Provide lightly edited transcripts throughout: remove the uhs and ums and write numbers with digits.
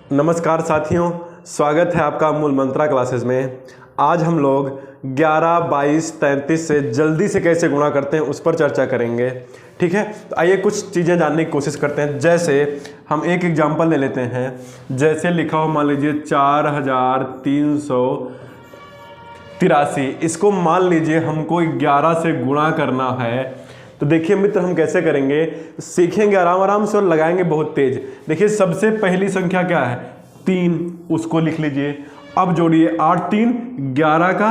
नमस्कार साथियों, स्वागत है आपका मूल मंत्रा क्लासेस में। आज हम लोग 11, 22, 33 से जल्दी से कैसे गुणा करते हैं उस पर चर्चा करेंगे। ठीक है, तो आइए कुछ चीज़ें जानने की कोशिश करते हैं। जैसे हम एक एग्जांपल ले लेते हैं। जैसे लिखा हो मान लीजिए 4383, इसको मान लीजिए हमको 11 से गुणा करना है। तो देखिए मित्र, हम कैसे करेंगे, सीखेंगे आराम आराम से और लगाएंगे बहुत तेज। देखिए सबसे पहली संख्या क्या है, 3, उसको लिख लीजिए। अब जोड़िए 8 3 11 का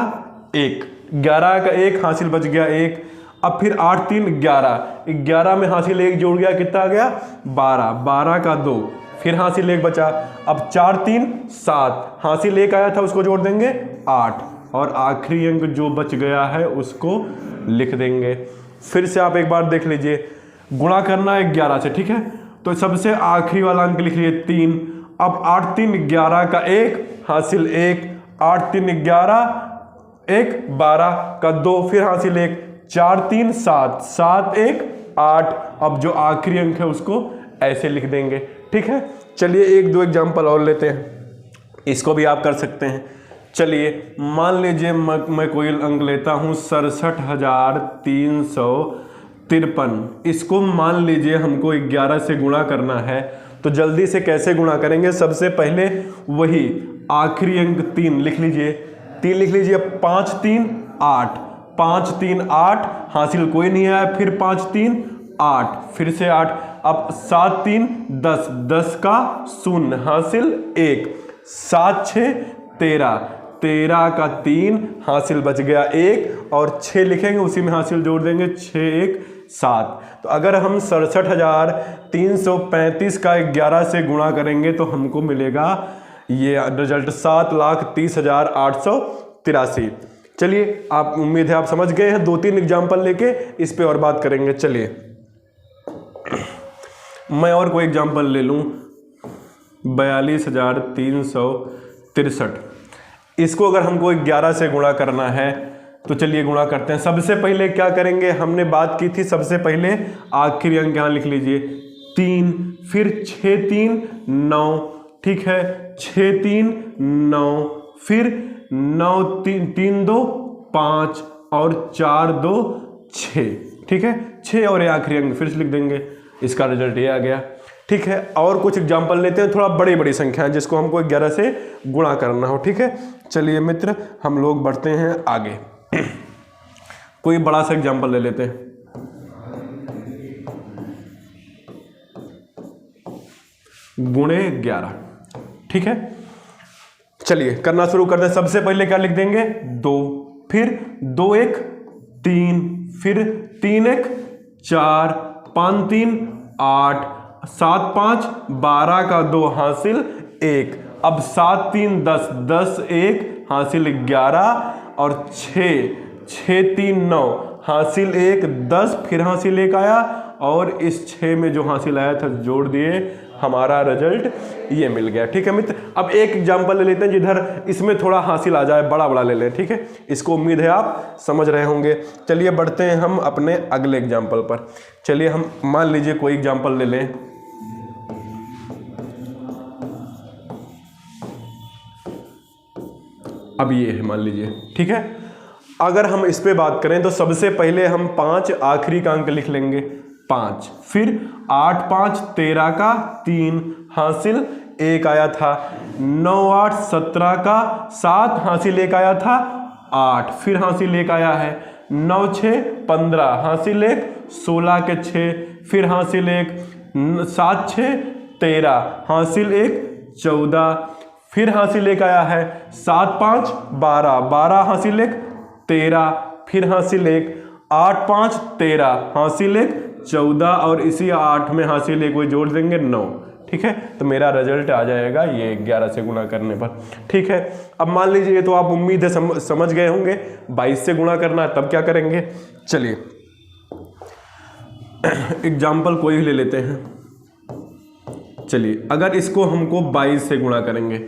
1, 11 का 1 हासिल बच गया 1। अब फिर 8 3 11, 11 में हासिल 1 जोड़ गया, कितना आ गया 12, 12 का 2, फिर हासिल 1 बचा। अब 4 3 7, हासिल 1 आया था उसको जोड़ देंगे 8, और आखिरी अंक जो बच गया है उसको लिख देंगे। फिर से आप एक बार देख लीजिए, गुणा करना है 11 से। ठीक है, तो सबसे आखिरी वाला अंक लिख लीजिए 3। अब 8 3 11 का 1 हासिल 1, 8 3 11 1 12 का 2, फिर हासिल 1, 4 3 7, 7 1 8। अब जो आखिरी अंक है उसको ऐसे लिख देंगे। ठीक है, चलिए एक दो एग्जाम्पल और लेते हैं, इसको भी आप कर सकते हैं। चलिए मान लीजिए मैं कोई अंक लेता हूँ 67,353। इसको मान लीजिए हमको 11 से गुणा करना है। तो जल्दी से कैसे गुणा करेंगे, सबसे पहले वही आखिरी अंक 3 लिख लीजिए। 3 लिख लीजिए। 5 3 8, 5 3 8, हासिल कोई नहीं आया, फिर 5 3 8, फिर से 8। अब 7 3 10, 10 का 0, हासिल 1, 7 6 13, 13 का 3, हासिल बच गया 1, और 6 लिखेंगे, उसी में हासिल जोड़ देंगे, 6 1 7। तो अगर हम 67,335 का 11 से गुणा करेंगे तो हमको मिलेगा ये रिजल्ट 7,30,883। चलिए, आप उम्मीद है आप समझ गए हैं। 2-3 एग्जाम्पल लेके इस पे और बात करेंगे। चलिए मैं और कोई एग्जाम्पल ले लूँ, 42,363। इसको अगर हमको 11 से गुणा करना है तो चलिए गुणा करते हैं। सबसे पहले क्या करेंगे, हमने बात की थी, सबसे पहले आखिरी अंक यहाँ लिख लीजिए 3, फिर 6 3 9। ठीक है, 6 3 9, फिर 9 3 3 2 5, और 4 2 6। ठीक है, 6 और ये आखिरी अंक फिर से लिख देंगे, इसका रिजल्ट ये आ गया। ठीक है, और कुछ एग्जाम्पल लेते हैं, थोड़ा बड़ी बड़ी संख्या है जिसको हमको 11 से गुणा करना हो। ठीक है, चलिए मित्र हम लोग बढ़ते हैं आगे। कोई बड़ा सा एग्जाम्पल ले लेते हैं। गुणे 11। ठीक है, चलिए करना शुरू करते हैं। सबसे पहले क्या लिख देंगे, 2, फिर 2 1 3, फिर 3 1 4, 5 3 8, 7 5 12 का 2, हासिल 1। अब 7 3 10, 10 1 हासिल 11, और 6 6 3 9, हासिल 1 10, फिर हासिल 1 आया, और इस 6 में जो हासिल आया था जोड़ दिए, हमारा रिजल्ट ये मिल गया। ठीक है मित्र, अब एक एग्जाम्पल ले लेते हैं जिधर इसमें थोड़ा हासिल आ जाए, बड़ा बड़ा ले लें। ठीक है, इसको उम्मीद है आप समझ रहे होंगे। चलिए बढ़ते हैं हम अपने अगले एग्जाम्पल पर। चलिए हम मान लीजिए कोई एग्जाम्पल ले लें, अब ये है मान लीजिए। ठीक है, अगर हम इस पे बात करें तो सबसे पहले हम 5 आखिरी का अंक लिख लेंगे 5, फिर 8 5 13 का 3, हासिल 1 आया था। 9 8 17 का 7, हासिल 1 आया था 8, फिर हासिल 1 आया है। 9 6 15, हासिल 1, 16 के 6, फिर हासिल 1, 7 6 13, हासिल 1 14, फिर हासिल 1 आया है। 7 5 12, 12 हासिल 1 13, फिर हासिल 1, 8 5 13, हासिल 1 14, और इसी 8 में हासिल 1 को जोड़ देंगे 9। ठीक है, तो मेरा रिजल्ट आ जाएगा ये 11 से गुणा करने पर। ठीक है, अब मान लीजिए, तो आप उम्मीद है समझ गए होंगे 22 से गुणा करना है, तब क्या करेंगे। चलिए एग्जाम्पल कोई ले लेते हैं। चलिए अगर इसको हमको 22 से गुणा करेंगे,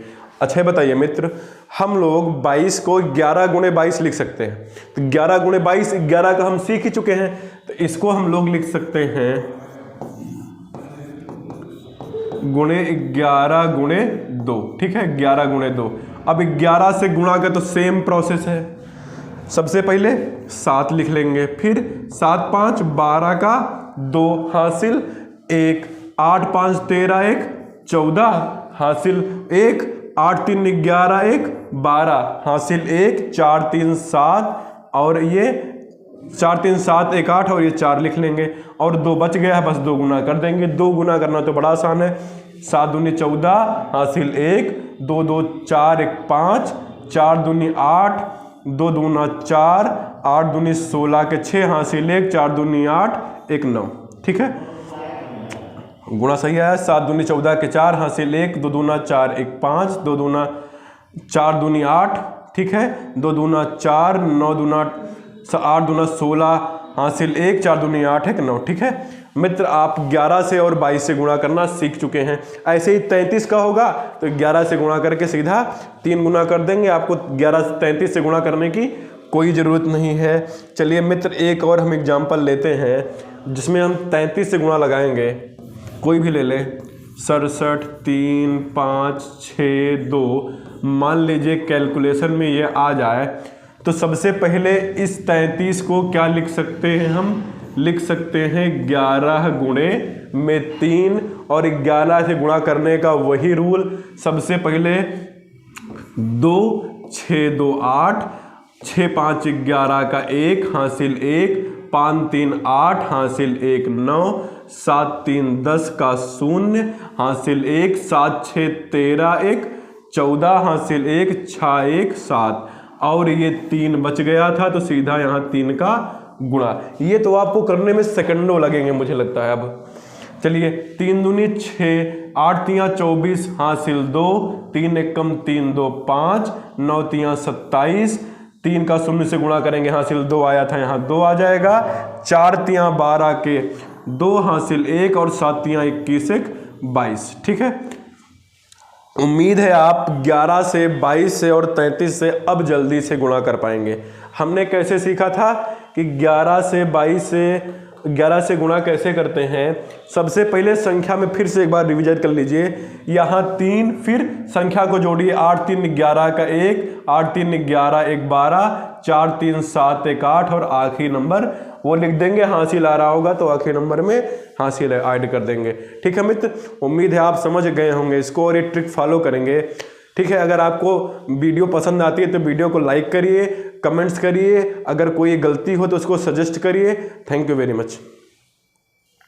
अच्छा बताइए मित्र, हम लोग 22 को 11 गुणे 22 लिख सकते हैं। तो 11 गुणे 22, 11 का हम सीख ही चुके हैं, तो इसको हम लोग लिख सकते हैं गुणे 11 गुणे 2, ठीक है, 11 गुणे 2। अब 11 से गुणा कर तो सेम प्रोसेस है, सबसे पहले 7 लिख लेंगे, फिर 7 5 12 का 2 हासिल 1, 8 5 13 1 14 हासिल 1, 8 3 11 1 12 हासिल 1, 4 3 7 और ये 4 3 7 1 8 और ये 4 लिख लेंगे और 2 बच गया है, बस 2 गुना कर देंगे। 2 गुना करना तो बड़ा आसान है, 7 दूनी 14 हासिल 1, 2 2 4 1 5, 4 दूनी 8, 2 दूना 4, 8 दूनी 16 के 6 हासिल 1, 4 दूनी 8 1 9, ठीक है, गुणा सही आया। 7 दूनी 14 के 4 हासिल 1, 2 दूना 4 1 5, 2 दूना 4 दूनी 8, ठीक है, 2 दूना 4, 9 दूना 8 दूना 16 हासिल 1, 4 दूनी 8 1 9, ठीक है मित्र। आप 11 से और 22 से गुणा करना सीख चुके हैं। ऐसे ही 33 का होगा तो 11 से गुणा करके सीधा 3 गुना कर देंगे, आपको 11 से 33 से गुणा करने की कोई ज़रूरत नहीं है। चलिए मित्र, एक और हम एग्जाम्पल लेते हैं जिसमें हम 33 से गुणा लगाएंगे, कोई भी ले ले, 67 3 5 6 2। मान लीजिए कैलकुलेशन में ये आ जाए तो सबसे पहले इस 33 को क्या लिख सकते हैं, हम लिख सकते हैं 11 गुणे में 3, और 11 से गुणा करने का वही रूल, सबसे पहले 2 6 2 8, 6 5 11 का 1 हासिल 1, 5 3 8 हासिल 1 9, 7 3 10 का 0 हासिल 1, 7 6 13 1 14 हासिल 1, 6 1 7 और ये 3 बच गया था तो सीधा यहाँ 3 का गुणा। ये तो आपको करने में सेकंडों लगेंगे मुझे लगता है। अब चलिए, 3 दूनी 6, 8 3 24 हासिल 2, 3 1 कम 3 2 5, 9 3 27, 3 का 0 से गुणा करेंगे हासिल 2 आया था, यहाँ 2 आ जाएगा, 4 3 12 के 2 हासिल 1 और 7 3 21 1 22, ठीक है। उम्मीद है आप 11 से 22 से और 33 से अब जल्दी से गुणा कर पाएंगे। हमने कैसे सीखा था कि 11 से गुणा कैसे करते हैं। सबसे पहले संख्या में फिर से एक बार रिविजन कर लीजिए, यहाँ 3, फिर संख्या को जोड़िए, 8 3 11 का 1, 8 3 11 1 12, 4 3 7 1 8 और आखिरी नंबर वो लिख देंगे, हासिल आ रहा होगा तो आखिरी नंबर में हासिल ऐड कर देंगे। ठीक है मित्र, उम्मीद है आप समझ गए होंगे इसको और ये ट्रिक फॉलो करेंगे। ठीक है, अगर आपको वीडियो पसंद आती है तो वीडियो को लाइक करिए, कमेंट्स करिए, अगर कोई गलती हो तो उसको सजेस्ट करिए। Thank you very much.